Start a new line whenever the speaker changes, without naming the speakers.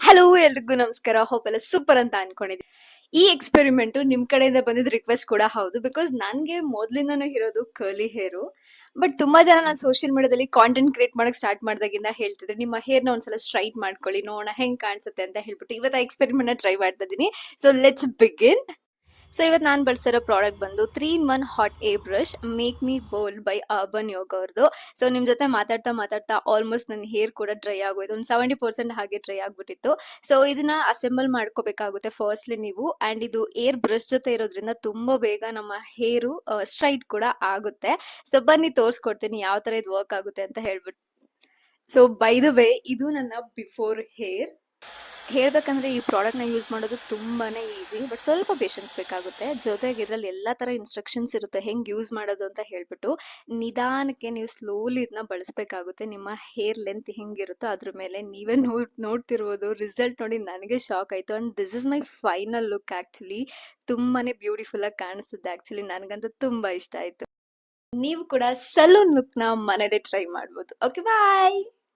Hello ಎಲ್ರಿಗೂ ನಮಸ್ಕಾರ. Hope ಎಲ್ಲ ಸೂಪರ್ ಅಂತ ಅನ್ಕೊಂಡಿದ್ದೀನಿ. ಈ ಎಕ್ಸ್ಪೆರಿಮೆಂಟ್ ನಿಮ್ ಕಡೆಯಿಂದ ಬಂದಿದ್ ರಿಕ್ವೆಸ್ಟ್ ಕೂಡ ಹೌದು. ಬಿಕಾಸ್ ನನ್ಗೆ ಮೊದ್ಲಿಂದಾನು ಇರೋದು ಕರ್ಲಿ ಹೇರು. ಬಟ್ ತುಂಬಾ ಜನ ನಾನು ಸೋಷಿಯಲ್ ಮೀಡಿಯಾದಲ್ಲಿ ಕಾಂಟೆಂಟ್ ಕ್ರಿಯೇಟ್ ಮಾಡಕ್ ಸ್ಟಾರ್ಟ್ ಮಾಡ್ದಾಗಿಂದ ಹೇಳ್ತಿದ್ರೆ ನಿಮ್ಮ ಹೇರ್ನ ಒಂದ್ಸಲ ಸ್ಟ್ರೈಟ್ ಮಾಡ್ಕೊಳ್ಳಿ, ನೋಡೋಣ ಹೆಂಗ್ ಕಾಣಿಸುತ್ತೆ ಅಂತ ಹೇಳ್ಬಿಟ್ಟು ಇವತ್ತು ಎಕ್ಸ್ಪೆರಿಮೆಂಟ್ ನ ಟ್ರೈ ಮಾಡ್ತಾ ಇದೀನಿ. So let's begin. ಸೊ ಇವತ್ತು ನಾನು ಬಳಸಿರೋ ಪ್ರಾಡಕ್ಟ್ ಬಂದು 3-in-1 hot air brush make me bold by urban yoga ಅವ್ರದ್ದು. ಸೊ ನಿಮ್ ಜೊತೆ ಮಾತಾಡ್ತಾ ಮಾತಾಡ್ತಾ ಆಲ್ಮೋಸ್ಟ್ ನನ್ನ ಹೇರ್ ಕೂಡ ಡ್ರೈ ಆಗೋಯ್ತು. ಒಂದು 70% ಹಾಗೆ ಡ್ರೈ ಆಗ್ಬಿಟ್ಟಿತ್ತು. ಸೊ ಇದನ್ನ ಅಸೆಂಬಲ್ ಮಾಡ್ಕೋಬೇಕಾಗುತ್ತೆ ಫಸ್ಟ್ಲಿ ನೀವು. ಅಂಡ್ ಇದು ಏರ್ ಬ್ರಷ್ ಜೊತೆ ಇರೋದ್ರಿಂದ ತುಂಬಾ ಬೇಗ ನಮ್ಮ ಹೇರು ಸ್ಟ್ರೈಟ್ ಕೂಡ ಆಗುತ್ತೆ. ಸೊ ಬನ್ನಿ ತೋರ್ಸ್ಕೊಡ್ತೀನಿ ಯಾವ ತರ ಇದು ವರ್ಕ್ ಆಗುತ್ತೆ ಅಂತ ಹೇಳ್ಬಿಟ್ಟು. ಸೊ ಬೈ ದ ವೇ ಇದು ನನ್ನ ಬಿಫೋರ್ ಹೇರ್. ಹೇಳ್ಬೇಕಂದ್ರೆ ಈ ಪ್ರಾಡಕ್ಟ್ ನ ಯೂಸ್ ಮಾಡೋದು ತುಂಬಾನೇ ಈಸಿ, ಬಟ್ ಸ್ವಲ್ಪ ಪೇಷನ್ಸ್ ಬೇಕಾಗುತ್ತೆ. ಜೊತೆಗೆ ಇದ್ರಲ್ಲಿ ಎಲ್ಲಾ ತರ ಇನ್ಸ್ಟ್ರಕ್ಷನ್ಸ್ ಇರುತ್ತೆ ಹೆಂಗ್ ಯೂಸ್ ಮಾಡೋದು ಅಂತ ಹೇಳ್ಬಿಟ್ಟು. ನಿಧಾನಕ್ಕೆ ನೀವು ಸ್ಲೋಲಿ ಇದನ್ನ ಬಳಸಬೇಕಾಗುತ್ತೆ. ನಿಮ್ಮ ಹೇರ್ ಲೆಂತ್ ಹೆಂಗಿರುತ್ತೋ ಅದ್ರ ಮೇಲೆ ನೀವೇ ನೋಡ್ತಿರ್ಬೋದು. ರಿಸಲ್ಟ್ ನೋಡಿ ನನಗೆ ಶಾಕ್ ಆಯ್ತು. And this is my final look. Actually ತುಂಬಾನೇ ಬ್ಯೂಟಿಫುಲ್ ಆಗಿ ಕಾಣಿಸ್ತಿದೆ. ಆಕ್ಚುಲಿ ನನಗಂತೂ ತುಂಬಾ ಇಷ್ಟ ಆಯ್ತು. ನೀವು ಕೂಡ ಸಲೂನ್ ಲುಕ್ ನ ಮನೇಲಿ ಟ್ರೈ ಮಾಡ್ಬೋದು. ಓಕೆ ಬಾಯ್.